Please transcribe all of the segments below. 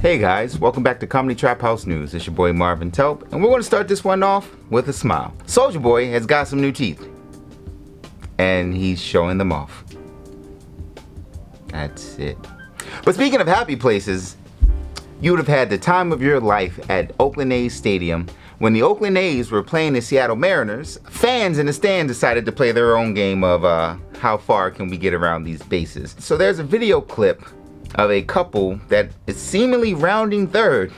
Hey guys, welcome back to Comedy Trap House News. It's your boy Marvin Telp, and we're going to start this one off with a smile. Soulja Boy has got some new teeth, and he's showing them off. That's it. But speaking of happy places, you would have had the time of your life at Oakland A's Stadium when the Oakland A's were playing the Seattle Mariners. Fans in the stand decided to play their own game of how far can we get around these bases. So there's a video clip of a couple that is seemingly rounding third,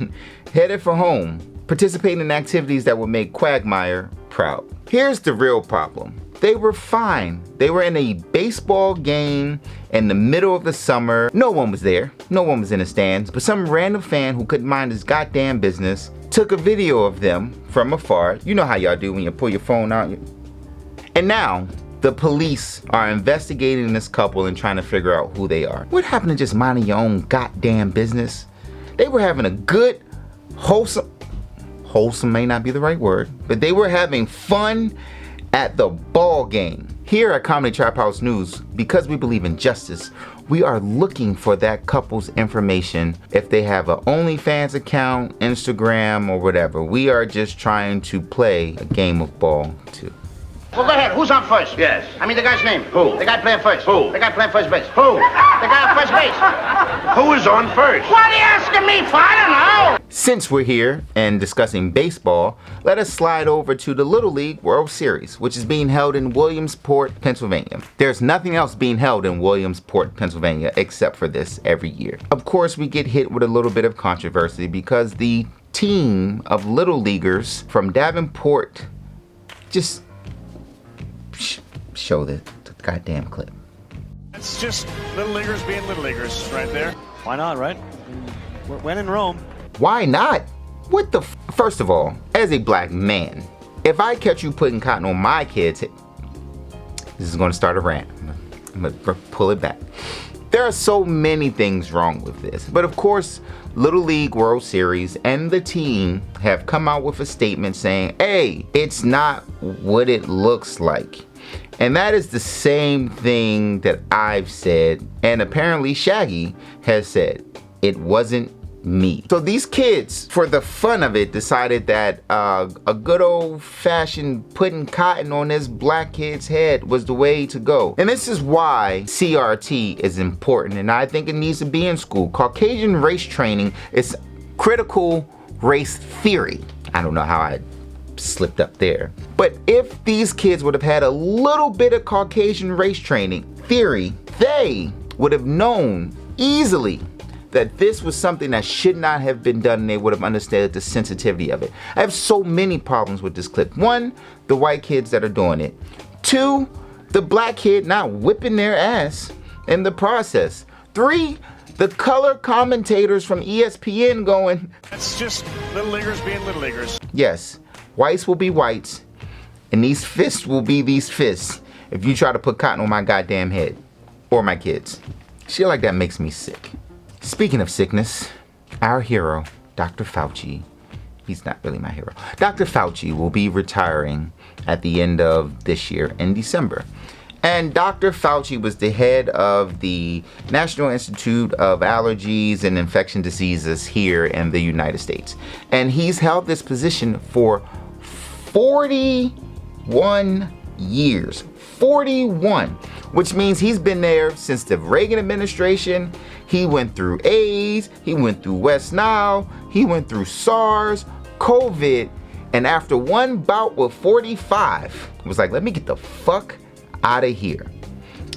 headed for home, participating in activities that would make Quagmire proud. Here's the real problem. They were fine. They were in a baseball game in the middle of the summer. No one was there. No one was in the stands, but some random fan who couldn't mind his goddamn business took a video of them from afar. You know how y'all do when you pull your phone out. And now, the police are investigating this couple and trying to figure out who they are. What happened to just minding your own goddamn business? They were having a good, wholesome may not be the right word, but they were having fun at the ball game. Here at Comedy Trap House News, because we believe in justice, we are looking for that couple's information. If they have an OnlyFans account, Instagram, or whatever, we are just trying to play a game of ball too. Well, go ahead. Who's on first? Yes. I mean the guy's name. Who? The guy playing first. Who? The guy playing first base. Who? The guy on first base. Who is on first? What are you asking me for? I don't know. Since we're here and discussing baseball, let us slide over to the Little League World Series, which is being held in Williamsport, Pennsylvania. There's nothing else being held in Williamsport, Pennsylvania, except for this every year. Of course, we get hit with a little bit of controversy because the team of Little Leaguers from Davenport just show the goddamn clip. It's just Little Leaguers being Little Leaguers right there. Why not, right? When in Rome. Why not? What the First of all, as a black man, if I catch you putting cotton on my kids, this is gonna start a rant. I'm gonna pull it back. There are so many things wrong with this, but of course, Little League World Series and the team have come out with a statement saying, hey, it's not what it looks like. And that is the same thing that I've said, and apparently Shaggy has said. It wasn't me. So these kids, for the fun of it, decided that a good old-fashioned putting cotton on this black kid's head was the way to go. And this is why CRT is important, and I think it needs to be in school. Caucasian race training is critical race theory. I don't know how I slipped up there. But if these kids would have had a little bit of Caucasian race training theory, they would have known easily that this was something that should not have been done, and they would have understood the sensitivity of it. I have so many problems with this clip. One, the white kids that are doing it. Two, the black kid not whipping their ass in the process. Three, the color commentators from ESPN going, It's just Little Leaguers being Little Leaguers. yes, whites will be whites, and these fists will be these fists if you try to put cotton on my goddamn head or my kids. Shit like that makes me sick. Speaking of sickness, our hero, Dr. Fauci, he's not really my hero. Dr. Fauci will be retiring at the end of this year in December. And Dr. Fauci was the head of the National Institute of Allergies and Infectious Diseases here in the United States. And he's held this position for 41 years. 41, which means he's been there since the Reagan administration. He went through AIDS, he went through West Nile, he went through SARS, COVID, and after one bout with 45, it was like, let me get the fuck out of here.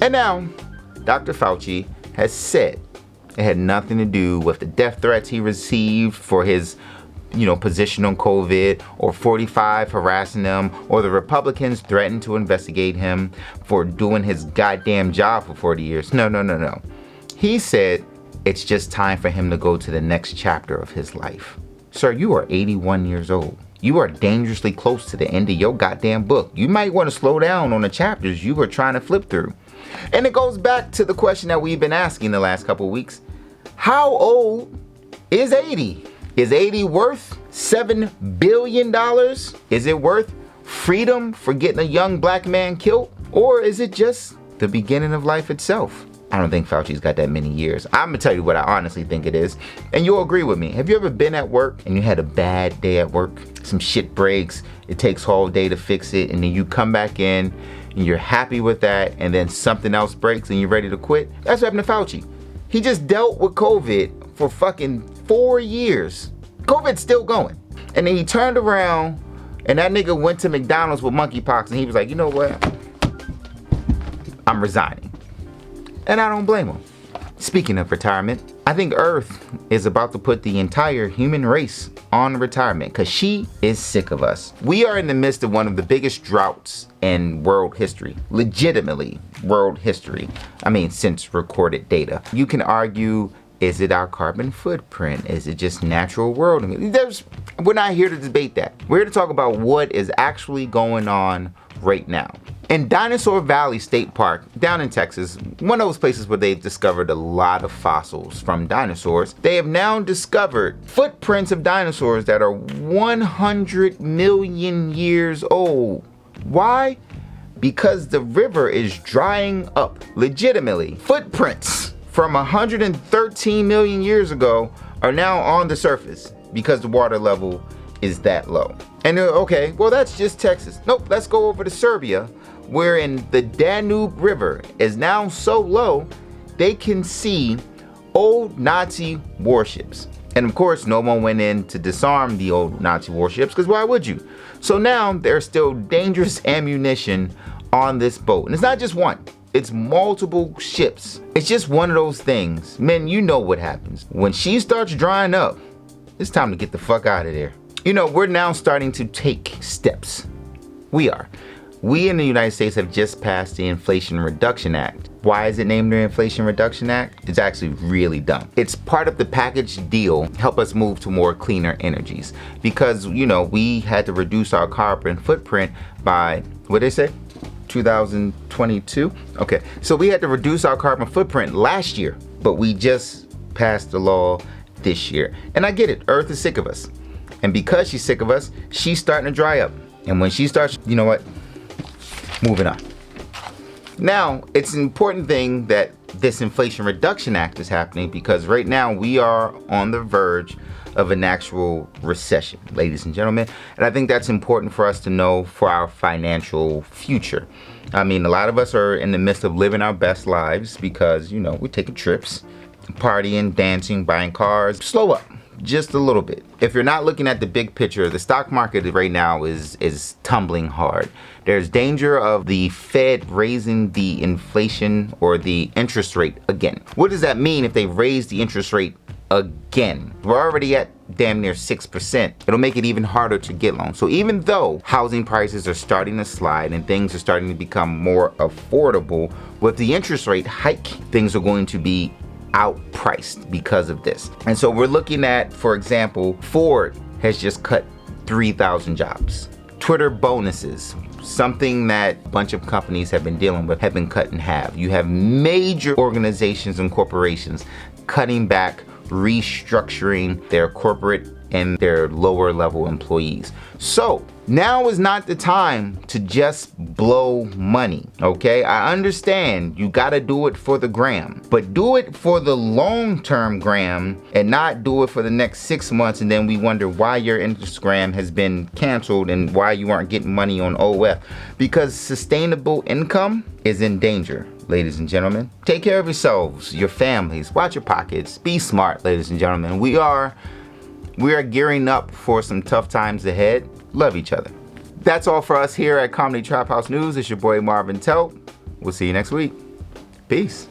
And now, Dr. Fauci has said it had nothing to do with the death threats he received for his position on COVID, or 45 harassing him, or the Republicans threatened to investigate him for doing his goddamn job for 40 years. No. He said it's just time for him to go to the next chapter of his life. Sir, you are 81 years old. You are dangerously close to the end of your goddamn book. You might want to slow down on the chapters you were trying to flip through. And it goes back to the question that we've been asking the last couple of weeks. How old is 80? Is 80 worth $7 billion? Is it worth freedom for getting a young black man killed? Or is it just the beginning of life itself? I don't think Fauci's got that many years. I'm gonna tell you what I honestly think it is, and you'll agree with me. Have you ever been at work and you had a bad day at work? Some shit breaks, it takes all day to fix it, and then you come back in and you're happy with that, and then something else breaks and you're ready to quit? That's what happened to Fauci. He just dealt with COVID for fucking 4 years. COVID's still going. And then he turned around and that nigga went to McDonald's with monkeypox and he was like, you know what? I'm resigning. And I don't blame him. Speaking of retirement, I think Earth is about to put the entire human race on retirement because she is sick of us. We are in the midst of one of the biggest droughts in world history. Legitimately world history. I mean, since recorded data. You can argue, is it our carbon footprint? Is it just natural world? I mean, we're not here to debate that. We're here to talk about what is actually going on right now. In Dinosaur Valley State Park, down in Texas, one of those places where they've discovered a lot of fossils from dinosaurs, they have now discovered footprints of dinosaurs that are 100 million years old. Why? Because the river is drying up. Legitimately, footprints from 113 million years ago are now on the surface because the water level is that low. And okay, well that's just Texas. Nope, let's go over to Serbia, wherein the Danube River is now so low, they can see old Nazi warships. And of course, no one went in to disarm the old Nazi warships, because why would you? So now there's still dangerous ammunition on this boat. And it's not just one, it's multiple ships. It's just one of those things. Men, you know what happens. When she starts drying up, it's time to get the fuck out of there. You know, we're now starting to take steps. We in the United States have just passed the Inflation Reduction Act. Why is it named the Inflation Reduction Act? It's actually really dumb. It's part of the package deal to help us move to more cleaner energies. Because, you know, we had to reduce our carbon footprint by, what did they say? 2022? Okay, so we had to reduce our carbon footprint last year, but we just passed the law this year. And I get it, Earth is sick of us. And because she's sick of us, she's starting to dry up. And when she starts, you know what? Moving on. Now, it's an important thing that this Inflation Reduction Act is happening because right now we are on the verge of an actual recession, ladies and gentlemen. And I think that's important for us to know for our financial future. I mean, a lot of us are in the midst of living our best lives because, you know, we're taking trips, partying, dancing, buying cars. Slow up. Just a little bit. If you're not looking at the big picture, the stock market right now is tumbling hard. There's danger of the Fed raising the inflation or the interest rate again. What does that mean if they raise the interest rate again? We're already at damn near 6%. It'll make it even harder to get loans. So even though housing prices are starting to slide and things are starting to become more affordable, with the interest rate hike, things are going to be outpriced because of this. And so we're looking at, for example, Ford has just cut 3,000 jobs. Twitter bonuses, something that a bunch of companies have been dealing with, have been cut in half. You have major organizations and corporations cutting back, restructuring their corporate and their lower level employees. So now is not the time to just blow money, okay? I understand you gotta do it for the gram, but do it for the long-term gram and not do it for the next 6 months and then we wonder why your Instagram has been canceled and why you aren't getting money on OF. Because sustainable income is in danger, ladies and gentlemen. Take care of yourselves, your families, watch your pockets, be smart, ladies and gentlemen. We are gearing up for some tough times ahead. Love each other. That's all for us here at Comedy Trap House News. It's your boy Marvin Telp. We'll see you next week. Peace.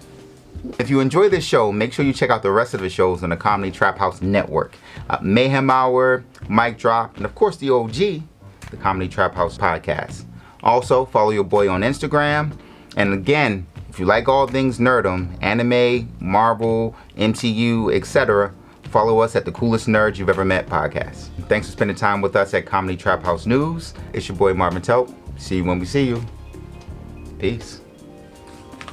If you enjoy this show, make sure you check out the rest of the shows on the Comedy Trap House Network. Mayhem Hour, Mic Drop, and of course the OG, the Comedy Trap House Podcast. Also, follow your boy on Instagram. And again, if you like all things nerdom, anime, Marvel, MCU, etc., follow us at the Coolest Nerds You've Ever Met podcast. Thanks for spending time with us at Comedy Trap House News. It's your boy Marvin Telp. See you when we see you. Peace.